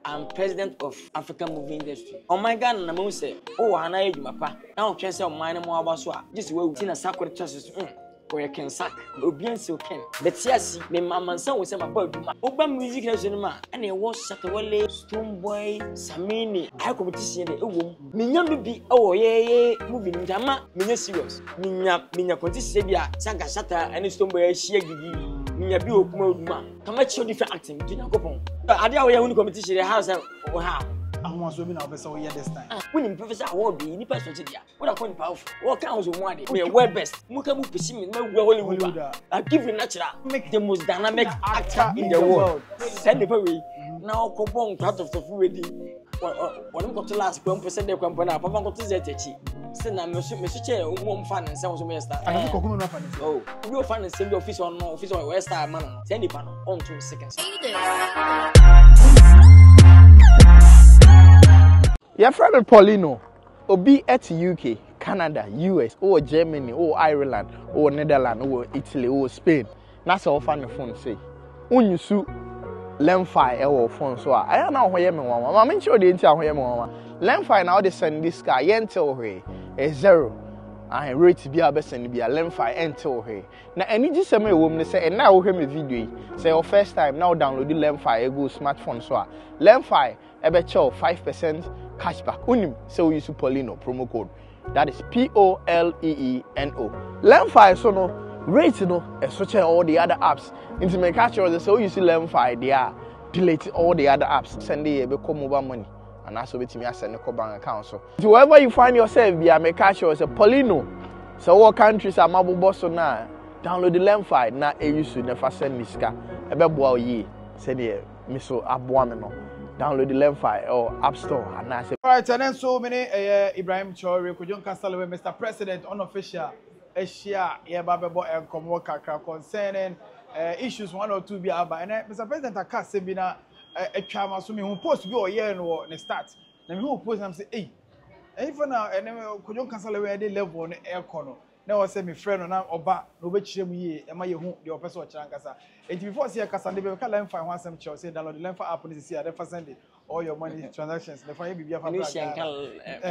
I'm president of African movie industry. Oh my God, na mo say, oh, ana edwuma pa. Na o twen say o man mo aba so a. Just we ti na sakore chances. Or you can sack. Obian so ken. But yes, me mama san wo say ma ba edwuma. Oba music na so no ma. And e was Satawale, Stonebwoy, Samini. I competition e wo. Me nya bi oh ye movie ndama. Me nya serious. Me nya competition bi a Saga Shata and Stonebwoy ahia gigi. Me nya bi okuma oduma. Kama chi different acting. Ginya kopon. Ade a wo ya woni competition e how say how. I so be na person we this time. When professor award be ni person to dia. What I powerful. What can also one day. We world best. Muka mu pesi me na Hollywood. I give you natural. Make the most dynamic actor in the world. Send the way. Now kopon part of the ready. When go to last when person dey kwampo na papa go to zetechi. Say na me che mo fan and say so me start. I go come no fan. Oh, we fan and send the office on where star man. Send the panel on 2 seconds. Your friend Paulino, Obi at UK, Canada, US, or Germany, or Ireland, or Netherlands, or Italy, or Spain. That's all fan the phone say. When you sue Lemfi or phone, so I don't know where you are. I'm sure they tell where you are. Lemfi now they send this guy, enter her a 0. I rate to be a best and be a Lemfi enter her. Now, any just a woman say, and now hear me video. Say, your first time now download the Lemfi, a good smartphone. So, Lemfi, a bet 5% cashback. Unim, so we use Paulino promo code. That is POLEENO. Lemfi, so no rate no, and such all the other apps. Into my catch or so you see Lemfi, they are delete all the other apps. Send the become mobile money. And that's what me send a bank account. So wherever you find yourself, be a catch or a Paulino. So what countries are mobile boss now? Download the Lemfi. Now you should never send this car. A bebo ye. Send the miso abuameno. Download the Lemfi or App Store. And I say, all right, and then so many Ibrahim Chori, Kujon Castle, Mr. President, unofficial, Asia, Yababo, and Komokaka concerning issues 1 or 2 be about. And Mr. President, I can't say, Bina, a child, assuming who post to go a year and the start. Then who post and say, hey, if now, and then Kujon Castle, where they level on the air corner. Now I say, my friend, and Oba, no bet ye, and my home, the person Chankasa. And before see a Cassan, they will call Lemfi one some choice, say, download the Lemfi app on this year, then send it. All your money transactions. The fine be a family.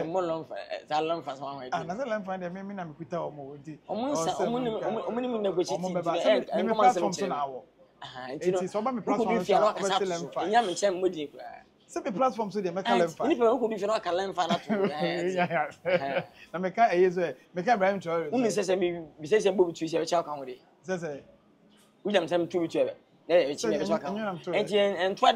More long for that long for one way. Another lamp find a meme and quit our more. Platforms now. It is over me platforms. Some platforms so they make a lamp. People who be not a lamp for that. I make a years, make a brand choice. Only says me, says a movie to your child comedy. Says William Sam to each other. And try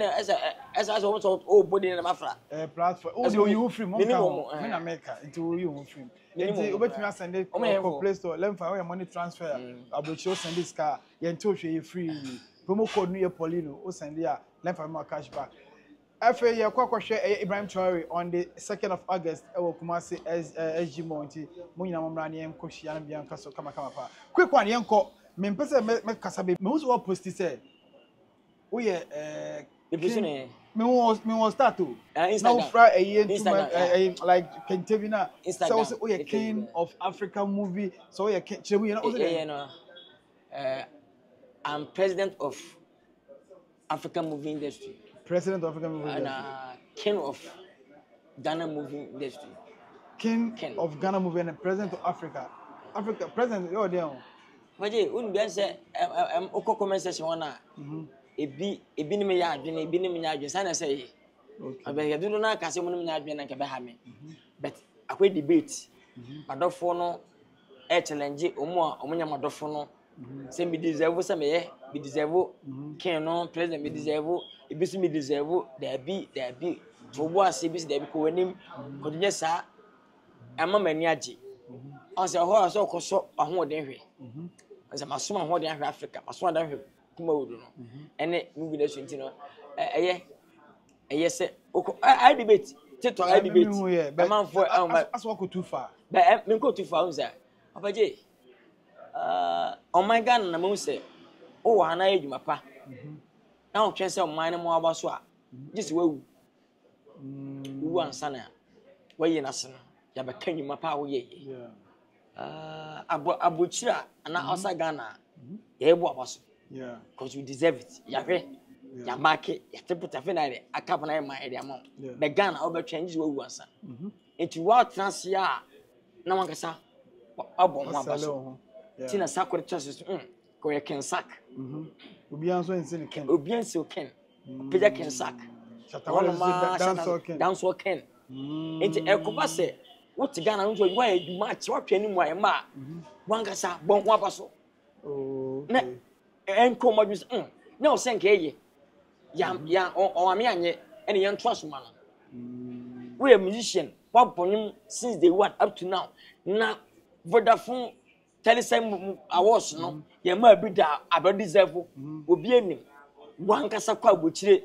as I also oh body in the mafia. Platform. Oh, you free minimum in America into you free. Let me send it to Play Store. Let me find money transfer. I will show send this car. You told free. Promo code near Paulino. Oh, send ya. Let me more cash back. After your share Ibrahim Traore on the 2nd of August, I will come as SG Monty. Munina Mamrani and Koshian Bianca. So come. Quick one, Yanko. Me person me kasabe. Me who's what post say. Oh yeah, me was start to. Now fry a year to like Kentavina. So also oh yeah, king of African movie. So yeah, I'm president of African movie industry. President of African movie industry. And king of Ghana movie industry. King of Ghana movie and president of Africa. Africa president. Oh there. But yeah, when we say oko conversation wana. Ebi ni me ya adwene ebi ni me ya adwene sana say abeg do na ka say mo ni me ya adwene na ka be ha me but akwa debate adofo no challenge omo nya madofo no say me deserve say me deserve ken no president me deserve ebi so me deserve there be to bo ase bi there be ko wanim ko je sa ama mani age on say ho so ko so ahoden hwe say maso ahoden ahwe Africa maso ahoden hwe kuma wodo no ene movie na so ntino eye say I debate tito I debate be man for as walk too far but me go too far unza abaje on my God na mo say o ana edwuma pa na o twen say o man mo aba so a just wawu wu ansa na waye na se no ya be kan nyuma pa wo ye abochira na osa Ghana ye bo abaso. Yeah. Because we deserve it. Yahweh. ya market ya tepota fe na de akap na ma ede amount the Ghana obe change wo wansa enti wa transia na wankasa abon ho abaso ti na sakore chances ko ye ken sak obi anso ense ken obi anso ken peja ken sak dance or ken enti ekoba se what Ghana nso you want do match what twani mu aye ma wankasa bon ho abaso na enko modus na o senke ye ya o ame anye ene ye ntoaso ma no we a musician what bonim since day one up to now na Vodafone Telecom awards no ye ma bi da aba deserve obi anim wankasa kwa bochire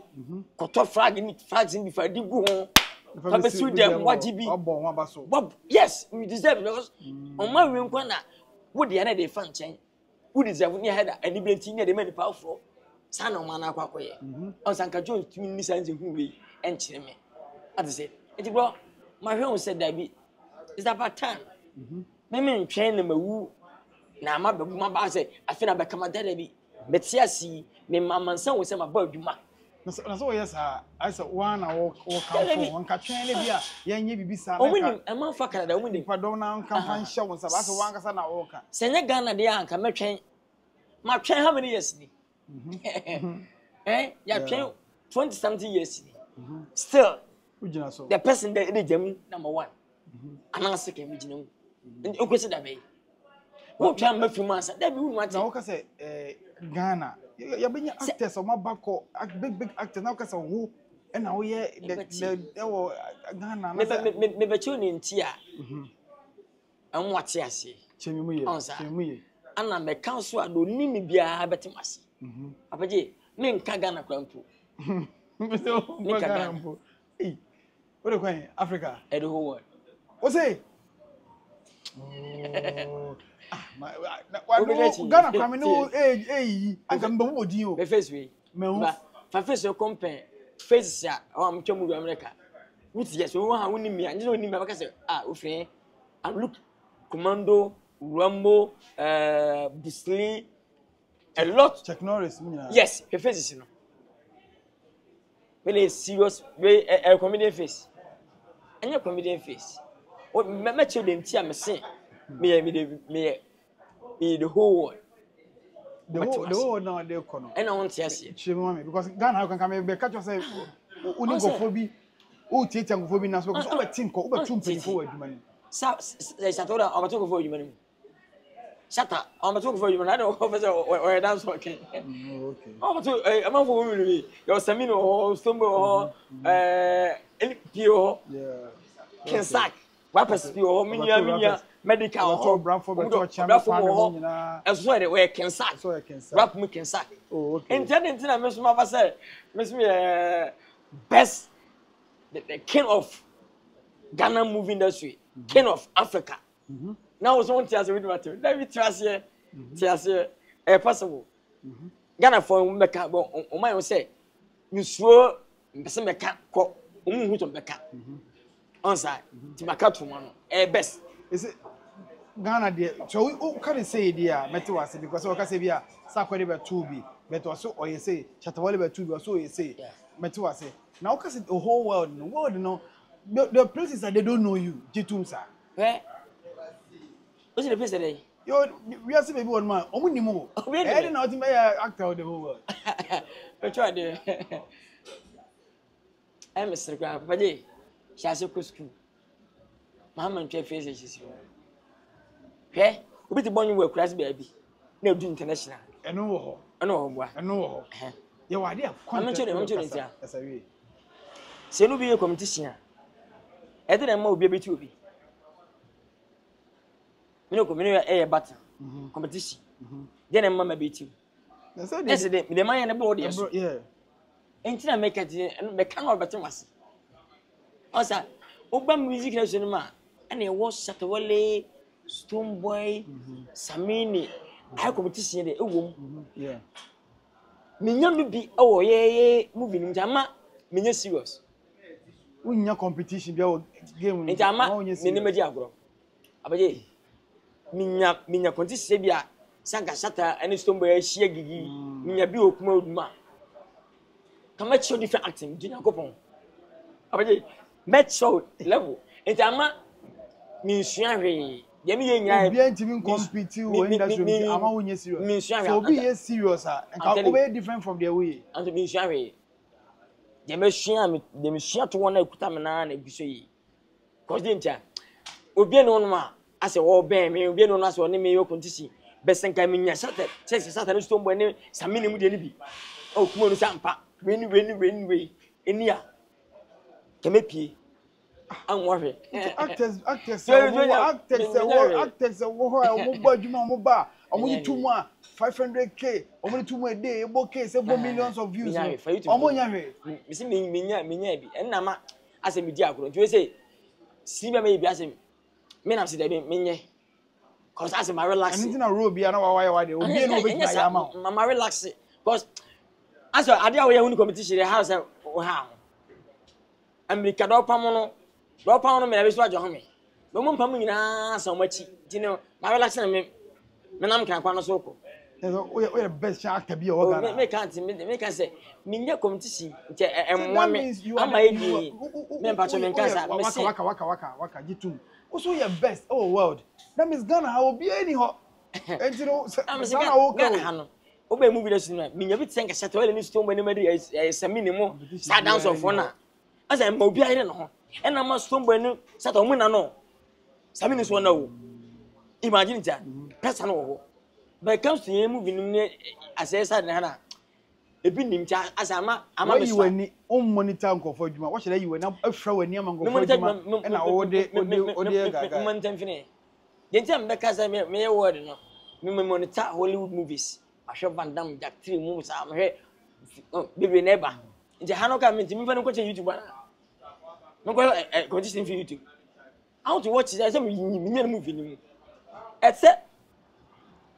koto flags in before di gu ho papa su dem wajibi obon ho abaso yes we deserve because on my we nkwa na wo de na de fan chen wo deserve ni header ani blenti ni de mani powerful sana o na akwa koye on sanka Jones tumi ni sanze hu we enchire me at say it bro my friend said that be is about time me ntwen na mawu na ma babu ma ba say afina be kama dada bi betiasi me mamansan wo say ma ba adwuma na so yes I say one na wo kan fo nka twen le bia yenye bibisa na ka o man fa Canada o pa do na nka fan hye wo say ba so wan kasa na wo ka senye Ghana de anka metwen ma twen how many years ni ya twen 20 something years ni still ujina so the person that dey jam number 1 ananse ke mi jina mu okwesi da be wo twan ma fi mu ansa da bi wu ati na wo ka say Ghana ya benya actors o mabako big actors na wo ka say wo e na wo ye the wo Ghana na me be chu ni nti a anwo ati ase chemi mu ye ana me council ado ni mi bia betimase abaje me nka Ghana krampo me Ghana krampo what do you Africa the whole world o say Ghana kwame no anga mba mo din o be face we me hu fa face o compare face ya o am twemu America with yes we ha woni mi anje woni mi baka say ofin I look Commando Rambo Busli a lot Chuck Norris yes her face no really serious way a comedian face anya comedian face o me children ti am say me the whole world the whole now they kono and I want to see chimo because Ghana can come be catch you say uni gofobia o tietia gofobia na so because o betin ko o betum penifo wa adwuma ni sa satora o betum ko adwuma ni shata o betum ko adwuma na do ko fese o dance okay okay o betum am for women we your samino o stombo o LPO yeah kensak rappers pio minya medical to Bradford to champion family na eso de we kensak so kensak rap me kensak okay intending na me so ma say me best the king of Ghana movie industry king of Africa now was one tears with matter David tears here possible Ghana for meka o man say you sure person meka ko o mu hu to meka on side ti maka to man best is it Ghana there so we can say there meti wase because we can say bia sakwede be 2B but also or you say chatawale be 2B also you say meti wase now we can say the whole world no the places that they don't know you jitum sir what's the place today yo we are say baby one man omunimo e dey not be actor of the whole world we try there Mr. Grab baje shase ko school mama ntwe face shisi hwe obi ti bonyu we class baby na do international eno wo ho bua eno wo ho ye wade a content am chode ntia se no bi competition e dey ma obi beti obi me no ko me no battle competition dey na ma beti yes the man na be odi so yeah entina make it me kan obetem wase osa ogba music na so no ma and e was Shatawale Stonebwoy Samini I competition dey ewom yeah minya no bi ewo ye movie ni jama minya serious unya competition bia game ni jama mini meji agro abaje minya competition bia sanka Shata and Stonebwoy ahia gigi minya bi okuma oduma come at show different acting junior couple abaje met show level it ama mi nsuahwe ye mi ye nyai obi antimi compete wo industry ama wo nye serious mi nsuahwe so obi ye serious and obi different from the way and mi nsuahwe ye me sua mi de mi sua to wona ekuta me na eguso yi cause dey ntia obi eno no ma ase wo ben me obi eno no ase oni me yo kontisi besenka mi nya sata no stombo ne samini mu de ni bi o kuma no sampa weni enia kemepie anwahwe actors wo ho o mo bo adwuma mo ba o mo tumu a 500k o mo tumu a day ebo k say bo millions of views o mo nya hwe mi si menya bi enna ma ase mi di akoro nti we say si be me bi ase me na se de menye cause ase ma relax and na road bia na wa de obi eno obi na ya ma relax cause ase ade a we hu ni competition house o ha America do pam no me na be so ajo ho me no mo pam nyina sa o machi ti no ma relax na me nam kan kwa no so ko o best actor bi o ga me can't say me nya competition nti emwa me ama edi me mpacho me nkan sa me say waka jitum also your best oh world that means Ghana how be any ho enti no Ghana wo ka obe movie le sunu me nya bi tsenka shata wele ni stombo ni madi samini mo sa dance of na asa ma obi ayire no ho ena ma stombo ni sata omu na no samini so na wo imagine that person wo but it comes to him movie ni asesa na na ebi nim cha asa ama me so wani on monitor nkofo adwuma wo shele yi wani afra wani ama nkofo adwuma ena ode gaga monitor fini yenti me ka say me word no me monitor Hollywood movies ahwe Van Damme Jack 3 mu sa me bebe neighbor nti hano ka me nti me fa no ko YouTube ana no ko continue for YouTube I want to watch it say me nya movie ni except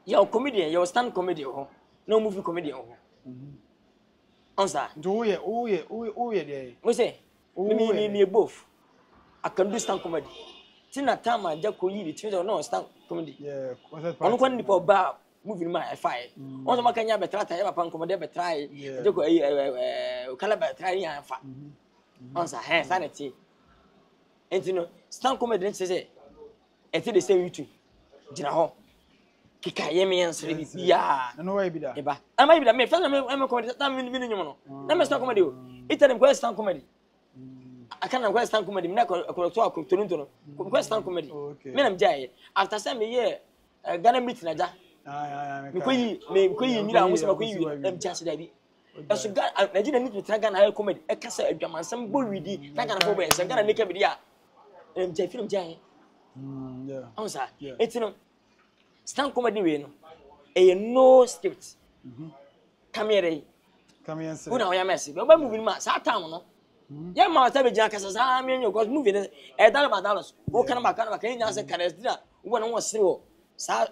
your comedian your stand comedian ho no movie comedian ho answer do ye there we say me both I can do stand comedy tina tama jako yiri tino no stand comedy yeah onu kwa nipa ba movie ma fire onso makanya betra ta ya papa comedy betra jako kala betra ya fa answer he sanity entino stand comedy say eti dey say YouTube jina ho kika yemi answer bi ya no way bi da eba ama bi da me fa na me comedy ta me ni nyumo no na me stand comedy o item go stand comedy akana go stand comedy me na ko to akotonto no go stand comedy me na mjaye after say me ye Ghana meet na ja me ko yi nyira ho se ko yi mja se da bi eso ga Nigeria need to Ghana high comedy e kasa adwamansam bo widi na Ghana fo be se Ghana make bi dia mja film jaye yeah onsa etino stand comedy we no e no script come here say una oya mercy be movie ma sa time no ya ma ta be jina kasa sa me nyo cause movie e dala ba dollars o kana ba kan nya se kana dira wo na wo sere wo sa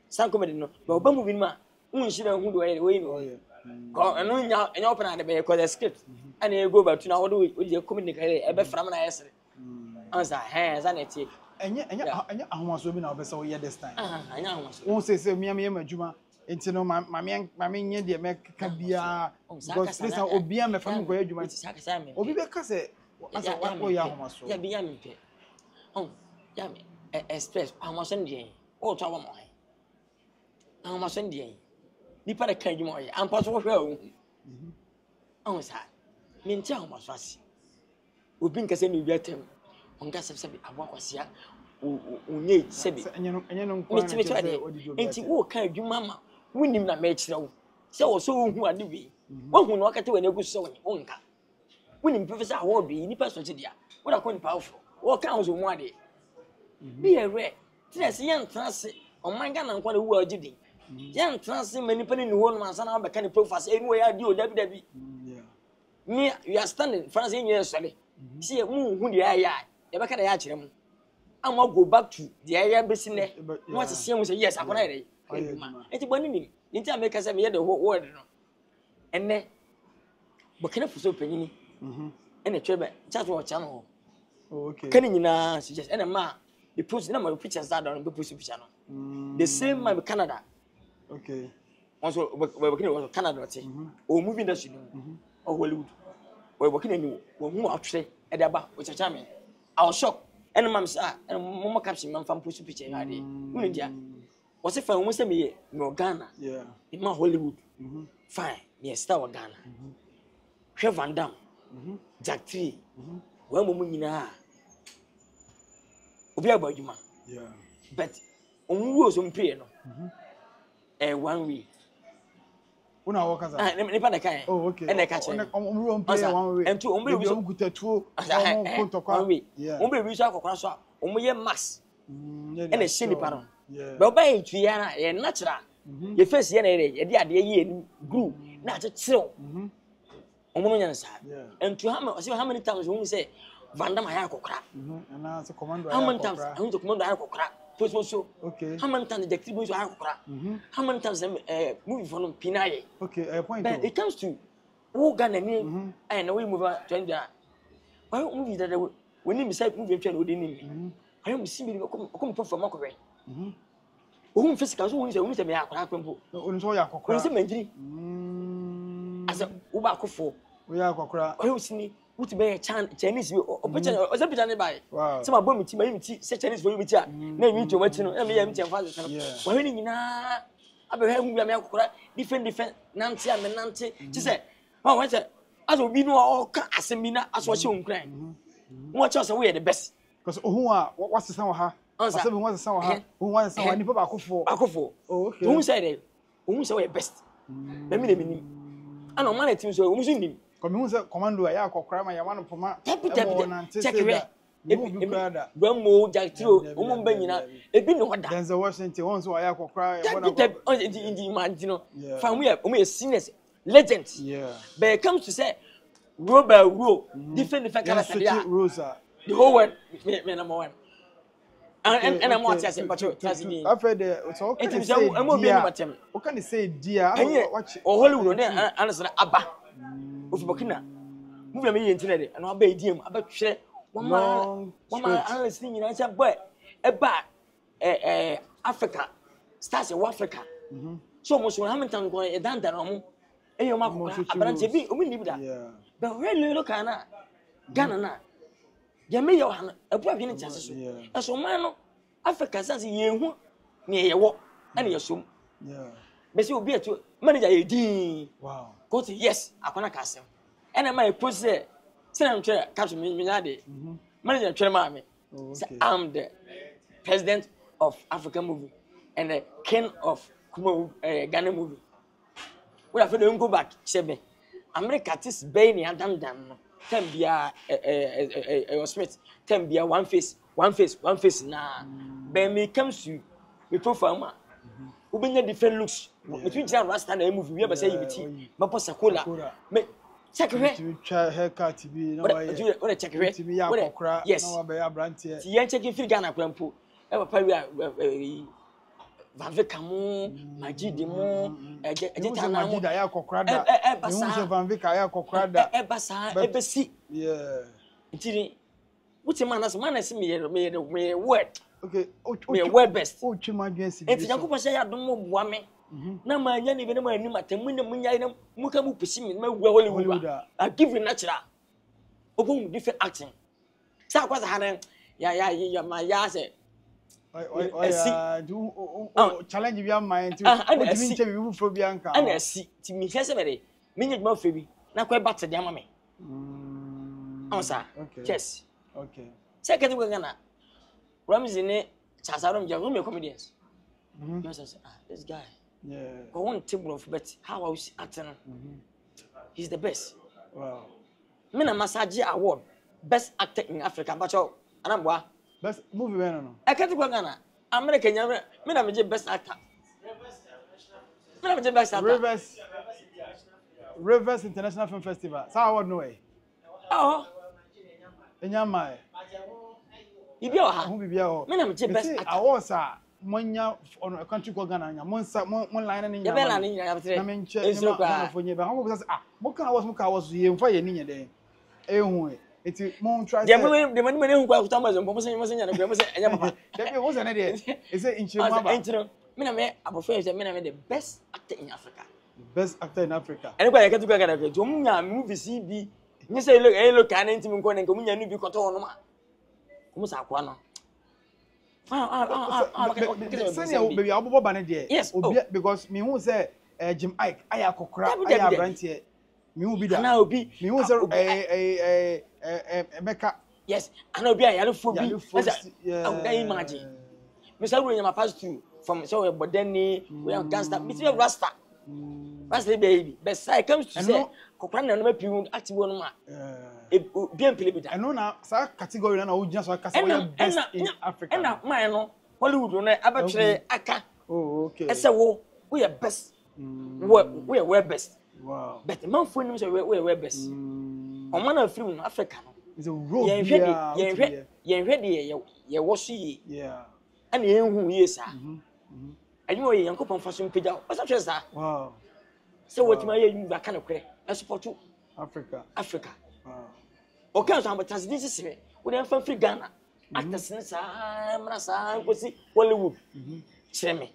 stand comedy no be movie ma unshira hu do we no ko eno nya open na be cause script and e go back to na wo do we comedy ka e be from na yesere answer he za na tie enya ahomaso bi na obesa wo ye this time enya ahomaso wo say me madwuma enti no mame nye de me ka bia because this obi am fa me ko adwuma obi be ka say asa wo ya ahomaso ya bi ya me pe ya me express ahomaso ndien o to wa mo he ahomaso ndien ni para kan adwuma ye ampa so wo hwa o sa me nti ahomaso asi obi nka say me bi atem onga sebsebe abwakwasiya unye sebe enye no nkwa enti wo kan adwuma ma wonim na ma kire wo se wo so hu ade wi wo hu no akate wani aguso woni onka wonim professor award bi ni person ti dia wo da ko ni powerful wo kan wo so mu ade bi ere tres yan trance o manga na nkwa na wu agidi yan trance mani pani ni ho no ansa na ba kan professor enu ya di o dabi me you are standing france yen yes sole see mu hu dia ya e be ka da ya kire mu amma go back to the area besine what is say say yes akona ere enti boni ni enti ameka say me the word no enne bokene fuso panyini ene twebe chat wo cha no okay kan nyina suggest ene ma the post na my pictures that don be post picture no the same man Canada okay Also, working in Canada, or movie industry, or Hollywood, or working in who are say at the back, which a charming. I was shocked. And mam's and Mama caption, man from Pussy Pitch, India. Was if I almost say me, no Ghana, in my Hollywood. Fine, me star Ghana. Chef Van Damme, Jack Tree, one woman in a Obia Bajuma. But on was on pay, no. 1 week. Una workers. Oh, okay. And I catch it. 1 week. And 2 we good 2. 1 week. We saw Cocrasso, mass. And a silly pattern. But by Triana, a natural. Your first year, a dear grew, not a chill. And to how many times when we say Van Damme Hayako crap. And that's a command. How many times I want to command Hayako crap? Okay. How many times the activities are crap? How many times moving from Pinaye? Okay, a point. But it comes to who Ghana name and we move to India. Why movie that when you decide moving to within I am seeing come from Mockery. Whom physical who is a mere crackambo. Who's a mentally? As a Ubako, we are Cocra. I was seeing what be a Chinese or something by. Some of them, such Chinese for you, name you to what you know, and me, father. When you know, I different Nancy and Nancy. She said, oh, what's it? As we know all Casimina as what you crying. Watch us away the best. Because who are what's the sound of her? Who wants someone who Akufo. Oh, okay. Who said it? Who say best? Let me. I know money to so who's in him. Commando, I have crime. I want to promote. Check it. One more Jack Trio, woman Benina, a bit no one. There's a Washington once I have cry. In the man, you know, found we are seniors, legends. Yeah. But it comes to say, Robert Rowe, different Rosa. The whole one, number one. And I'm watching as a patrol. I've heard it's okay. What can you say, dear? Watch Hollywood, answer Abba of Burkina. Move me internet and I'll be dim about share. One man, I'm listening in a boy, Africa, stars in Africa. So much when Hamilton going a dandano, and your mama, but I'm be only that. But really look at Ghana. Yami Johan, a boy in chances. As a man, Africa says you near your walk and your soon. But you'll be to manage a D. Wow. Go to yes, I can't cast him. And I might put there. Senator Captain Minadi, manager Tremami. I'm the president of African movie and the king of Ghana movie. We have to go back, Sebe. America is Bainey and Dandan. Tembia Smith, Tembia one face. Nah, Ben me comes to me profile. We bring different looks. Between Jan Rasta and movie, we ever say you Maposacola. Check haircut to be no way. What a check rate to be out. Yes, no, checking for Ghana Crampo. Ever pay Vanvikamu, Majidimo, Magida, Cocrada, Van Vica, Cocrada, Ebasi. Yeah. What's a man as man as me word? Okay, me word best. Oh, Chimagensi. It's Yakuba say I don't know woman. Na manya ni venema ni matemune munya ina muka mu pesimi me Hollywood. I give you natural. Open different acting. Sa kwasa hanen ya ma ya say. Challenge your mind to what for Bianca. And I see to me here say me need more febi. Na kwa back to the mama. Answer. Yes. Okay. Second we gonna Ramsey ne Chasarom Jago me comedians. This guy. Yeah. I want table of bet how I was acting. He's the best. Wow. Me na Massage Award, best actor in Africa. But you, anambwa. Best movie we no. I can't go Ghana. American, me na me best actor. Me na me best actor. Rivers International Film Festival. So award no way. Oh. Enyama. Ibi o ha. Who be bia? Me na me best actor. Awards are Monya on a country called Ghana. One line and in your belly. I mean, for you, but how was Moka was here for your there. It's more try. The money who got Thomas and Pomos and Grammar and Yamaha. That wasn't it. Is it in Chima? Me na me abofo say me na me the best actor in Africa. The best actor in Africa. Ene kwa yake tuka kana kwa to munya movie CB. Ni say look kan ntimi nko ne nko munya nu bi koto no ma. Kumu sa akwa no. Baby abobo ba ne de. Yes. Obi because me hu say Jim Ike aya kokora aya brantie. Me hu bi da. Na obi. Me hu say Emeka. Yes. Ana obi ayale fo bi. I would imagine. Me say we nyama pass through from so we bodeni we are gangster. Me say Rasta. Rasta baby. But say comes to say kokora na no ma piu active no ma. Bien play with that. I know now sa category na o gina so kasa we best in Africa. And man no Hollywood no abatre aka. Oh okay. I say we are best. We are best. Wow. But the man for him say we are best. O man na free Africa no. It's a road. Yeah, ready ye wash ye. Yeah. And ye hu ye sa. And you ye yankopon fashion page. What's up sir? Wow. So what my you back kind of credit. I support you Africa. Wow. Okay, so but as this is we dem fan free Ghana. Actors na sa mra sa ko si Hollywood. Chere me.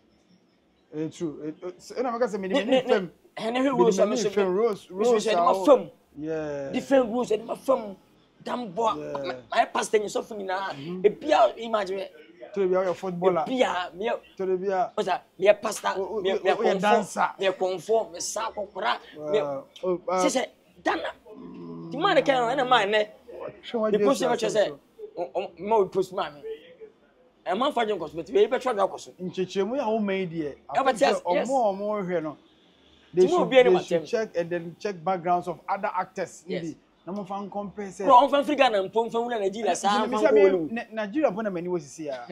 True. Na maka say me film. And who was Rose. Yeah. Different rules and my film. Damn boy, my pastor is suffering now. A beer imagine. To be a footballer. Beer, to the beer. What's that? Me a pastor, me a dancer, me a conform, me sako kura. She said, Dana. The man can and man, the push much as a more push mammy. A man for your cosmetic, we better try our in Chechemu, we are all made here. More here. No, they should check and then check backgrounds of other actors. Yes. No fan compare say on fan Africa and pon fan Nigeria sa Nigeria pon na mani was see ya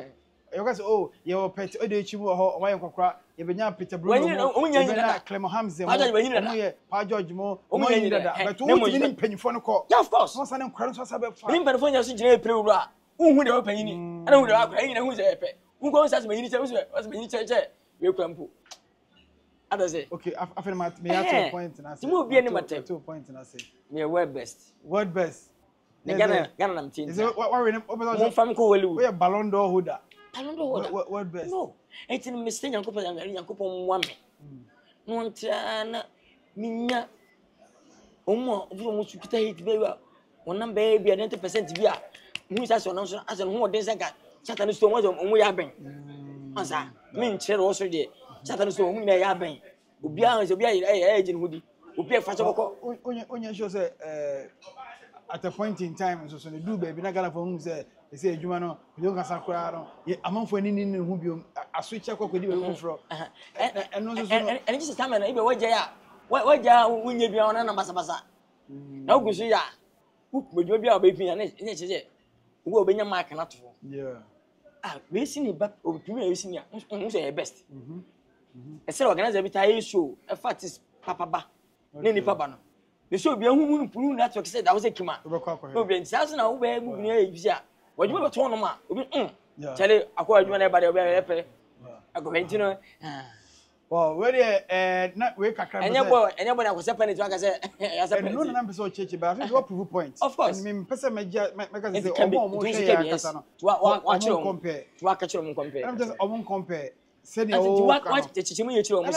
you guys oh you pet o dey chibu ho why nkokra you be nya Peter Bruno you be na Clement Hamze mo Pa George mo mo yin dada but who ti ni mpanyifo no ko yeah of course no sa na nkra no sa be fa ni mpanyifo nya so gina epre wura hu de opanyini ana hu de akra yin na hu ze epe hu ko sa manyini che so manyini che we kwampo ada say okay after me have 2 points na say mo bi ani matem 2 points na say me word best Ghana nam tin is what we mo fam ko Hollywood we are Ballon d'Or holder word best no enti me mistake yankopon mwa me no ntia na minya omo mo sukita hit be wa wonam be bi 90% bi a mu sa so no so aso ho den saka Satan so mo ya ben ansa me nkyere wo so de Satan so mo na ya ben obi a so bi a agin hudi obi a fa so boko onye show say at a point in time so they do baby na Ghana for whom say they say adwuma no you can sakura no amanfo ani ni hu bi aswitch akokodi we kufro no so and just time na ibe wajja unye bia ona na basa na ogusu ya ukmejo bia obepin na ne cheje wo obenya mark na to yeah we see ni back obepin we see ni who say best e say organize every time show e fatis papa ba ne ni papa no the show bia hu puru network say that was a kima obi ntiaso na wo be mu bi e bia wajuma be to no ma obi chale akwa wajuma na ba de obi e pe agobentino well where na we kakra enye bo na kwose penny to aka say ya say penny no na be so cheche but I think what proof points of course me pese meja say omo share ya kasa no wa compare wa ka chiro mo compare I'm just omo compare say the o wa cheche mo ye chiro mo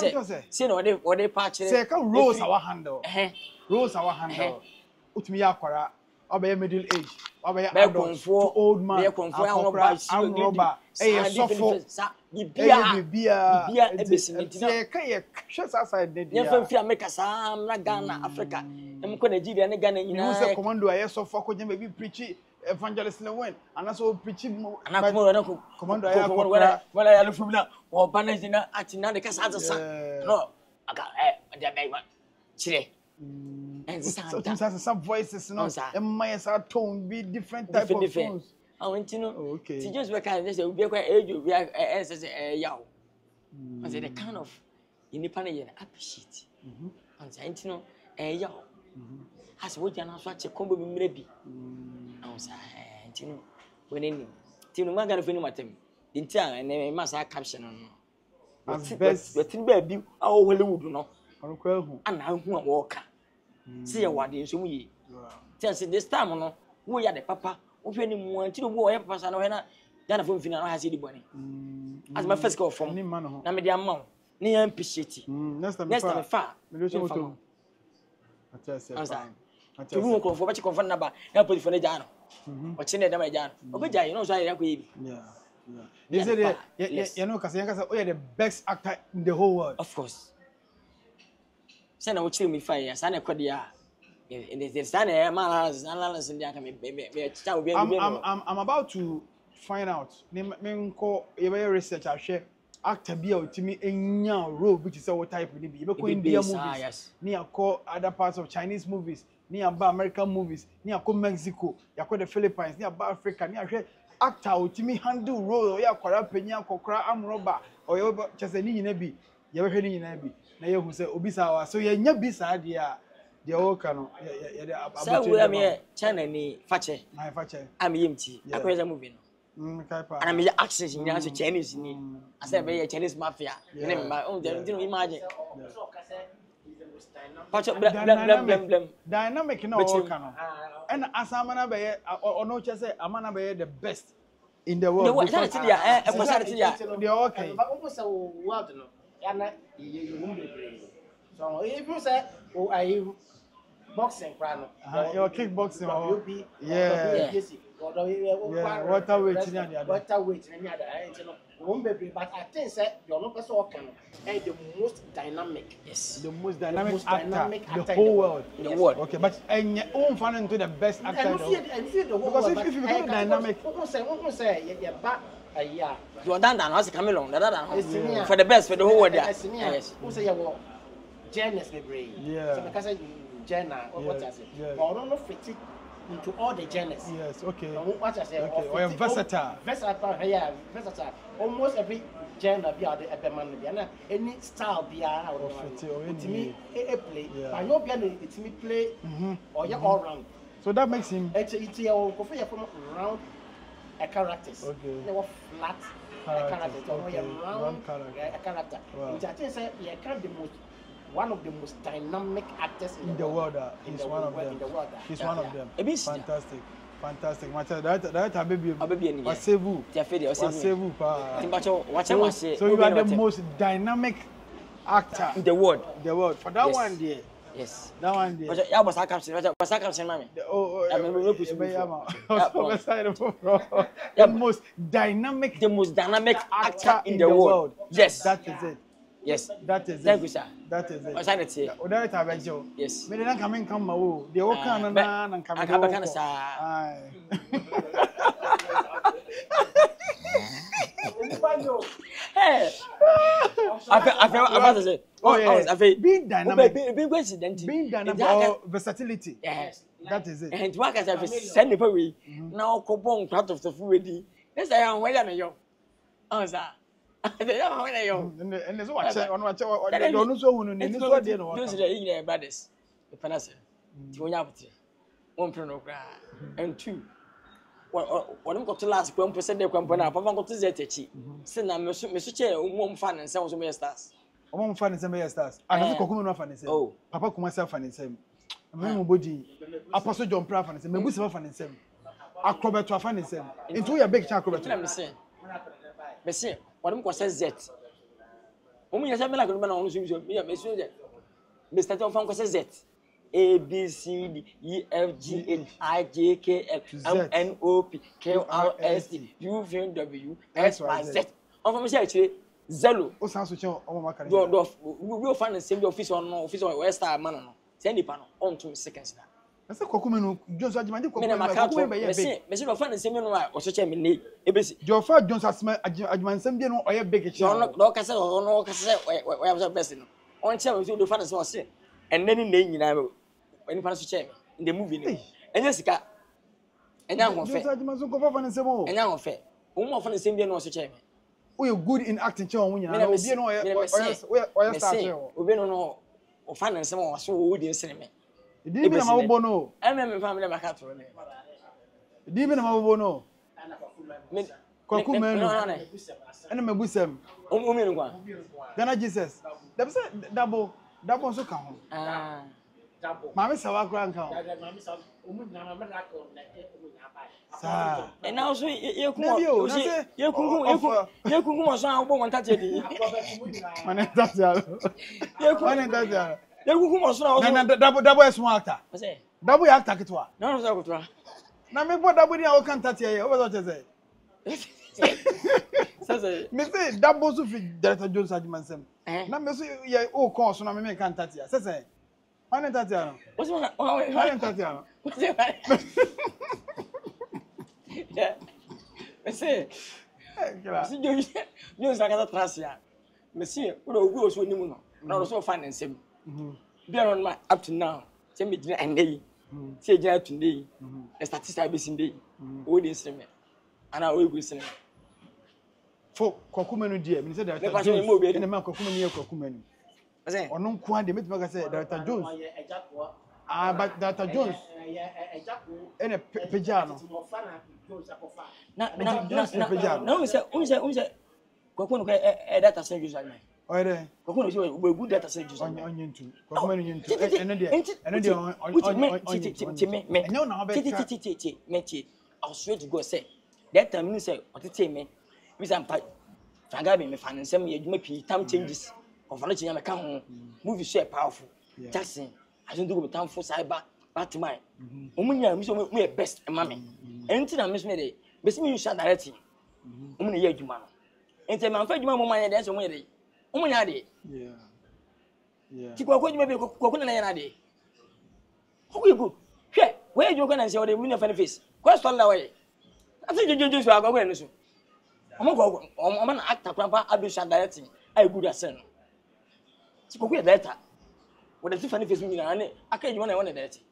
say na ode pa chire say can rose our handle utumi ya kwara obey middle age obey adult to old man be konfo roba sofo bibia ebesinti na kai share side dey ya fa fia make sam na Ghana Africa em ko Nigeria ne Ghana nyina you say commando aye sofo ko be preach evangelist Lewen and so preach ana ko na ko commando aye wala ya lufu na o banazina atina de kasa atsa no aka de be wa chire and some voices no my tone be different type of tones I want to know okay to just because they say we be quite age we are say yaw and say the kind of independent you appreciate and say you know yaw has what you na so che kombo bi mre bi and say you know when any tinu magana fini matem intia na ma sa caption no best wetin ba bi a Hollywood no onko hu ana hu a wo ka see ya wade nso mu yi tell say this time no wo ya de papa wo hwe ni mu anti no wo ya papa sa no he na Ghana for fina no ha se di boni as my first call from na me dey am na yan appreciate next time fa me do so moto atese to who ko for ba chi confirm na ba na put for na ja no o chi na dem ja no obeja you know so ya ko yi yeah they say you know kasa oh you're the best actor in the whole world of course say na wo chi me fa ya sa na kwade ya in the stand I'm about to find out. Me ko research I share actor bi o timi enya role which is what type ni bi. You be Indian movies. Ni akọ other parts of Chinese movies. Ni aba American movies. Ni akọ Mexico. Ya akọ the Philippines. Ni aba Africa. Ni ahwe actor o timi handle role o ya kwara penya kokora amroba o ye chese ni nyina bi. Ye be hwe ni nyina bi. Na ye hu se obi sa wa. So ye nya bi sa de a the worker no so we am here China ni fache na fache am yimti akweza movie no kai pa and am here access in so Chinese ni asa be Chinese mafia ne ma on the imagine fache blem dynamic na worker no and asama na be ono che say amana be the best in the world the world the worker but almost a world no yana you so if you say I boxing crown your kickboxing yeah water weight ni ada but I think say you no person can the most dynamic the most dynamic actor the whole world okay but own fan into the best actor because if you become dynamic who say you back yeah you are done as Cameroon for the best for the whole world yes who say you Genus library. Yeah. So because Jenna, what I say, or don't fit into all the genus. Yes, okay. What I say, okay. Or versatile. Versatile, yeah, versatile. Almost every genre be out there, man, any style be out of me, a play. But no be it me play or you all round. So that makes him. It's your from round a characters. Okay. They were flat. A character, or round a character. Which I think say you can't the most. One of the most dynamic actors in the world. He's one of them. He's one of them. Fantastic. Fantastic. That baby. Wasevu. Wasevu pa. So you are the most dynamic actor in the world. The world. For that one there. Yes. That one there. But ya boss caption, mami. The most dynamic actor in the world. Yes. That is it. Yes. That is it. Thank you, sir. That is it. I signed it here. Oda ta bejo. Yes. Me dey come in come o. Dey work na na come. Aka kana sa. Ai. Hey. I say. Oh yeah. Being dynamic. Being dynamic or versatility. Yes. That is it. And what can I send the way? Now kopon part of the food. Yes, I am well na yo. Oh sir. And so what on no so hunu ni so dey no. Those are brothers. The panase. Ti wonya apute. Won pre no kra. And two. What am got to last kwam percent dey kwam na papa got to zetechi. Say na me so che mo mfa ne nsem so me stars. Omo mfa ne nsem me stars. Aka kokum no fa ne nsem. Oh. Papa kuma se fa ne nsem. Me mo bodi. Apostle John pra fa ne nsem. Mebu se fa ne nsem. Akrobeto fa ne nsem. Into your big cha akrobeto. Me say what am say Z. Omo yesa me la ko na onu so me so Z. Me start on fan Z. A B C D E F G H I J K L M N O P Q R S T U V W X Y Z. On fa me say actually Zelo. O san so che omo maka ni. Do we fan the same office on West Star man no. Say nipa no on 2 seconds na. Ese kokume no Jones Ajimande kokume. Me say no fan the same no a o so che me ne ebesi. Do fa Jones Ajimansem bi no oye big che. No ka say no ka say we have best no. On che we do fan the same say. And then in nyina any fan so che me in the movie no. Enya sika. Enya ho fe. Jones Ajimanso ko fa ne same o. Enya ho fe. O mo fan the same bi no so che me. We good in acting che o nyina. Obi no oye star che o. Obi no o fan the same o so o di nsene me. Di bi na mabobo no. Me family maka to ne. Di bi na mabobo no. Kwaku menu. Ena mebusem. O me nkwa. Ghana Jesus. Dem say double so ka ho. Mami sawa kura nka. Sa. And now so you kunku so an bo won tate di. Mane tatia. Mane tatia. You kunku so na Double is one actor. say. Double actor kitwa. No so kutra. Na me bo double dia o kan tatia ye. O be so say. Say. Me say double so fi Director Jones Ajimansem. Na me so ye o kon so na me kan tatia. Say. Mane tatia no. What's one? Mane tatia no. Yeah. Say. Si you sakata trasia. Me see wo do ogu oso nimu no. Na wo so fan nsem. Be on my up to now. Say me gina ande. Say gina today. The statistics be sinde. O dey nsem. Ana o egu nsem. Fo Kwakuma no die. Me say Director Me Jones. mo be Ene ma Kwakuma ni Kwakuma ni. Say. Ono nko ande me tuma ka say Director Jones. Ah, but Director Jones. Ene peja no. Na unse Kwakuna ko data say use like. Oyere. Kwakuna so we good data say use. Onye ntu. Kwakuma ni ntu. Ene de. Ene de me. Enyo na hobe. Me. I swear to God say that time you say otete me. Me say ampa Franga be me fan nsem ye adwuma pi time changes. Of no chinya me ka ho. Movie so powerful. Jackson, I don't do time for cyber Batman. Omunya me so me best e ma me. Enti na me so me dey. Be se me use directing. Omu na ye adwuma no. Enti me amfa adwuma mo man ye dey so mo ye dey. Omunya dey. Yeah. Ti kwa adwuma be kwa na ye na dey. How you go? Hwe, where you go na say o dey me na fan face. Question na way. Ati jejeje so agwa no so. Omo na actor kwa abisha directing. I good at sen. Ti kwa director. What the fan face me na ne aka adwuma na won directing.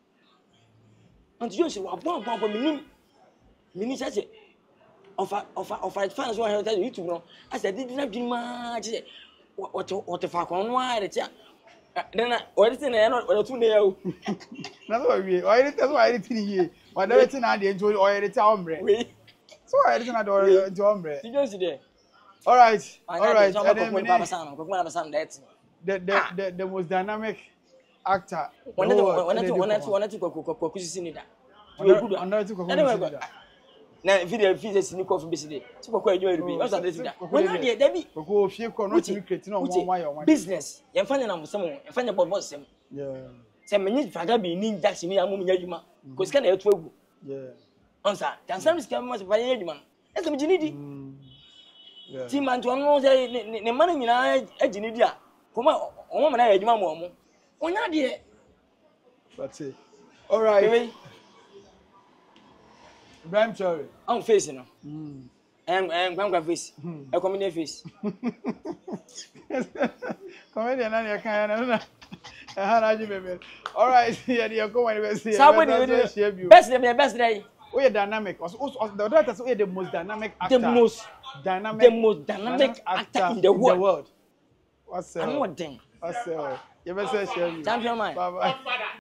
Anti you say wa bon minim say offer fans who have YouTube no. I said did na dwuma say what fa kon no a dey then everything na no too na ya. Na so we everything here. What everything na dey enjoy everything ombre. So everything na dey enjoy ombre. You just there. All right. The most dynamic actor. Na video sini ko fu biside ti kokko adwo erubi o sa dey wona dey da bi kokko fie ko no ti create no mo wa yo business ye mfa na musem ye mfa na bobo sem se menyi Franga be ni Jackson ya mo nya adwuma ko sika na etu agu onsa dan sam sika mo se fa ye adwuma e se me gini di ti man to no se ne man nyina agini di a koma o mo na ye adwuma mo mo onya de that's it. All right. Ibrahim Traore. I'm facing no. I'm face. A comedian face. Comedian na ya kan na. All right, yeah, you come and see. Best day. We are dynamic. Also, the director say the most dynamic actor. The most dynamic actor in the world. What's I'm not dang. What's you better share. Champion man. Bye bye.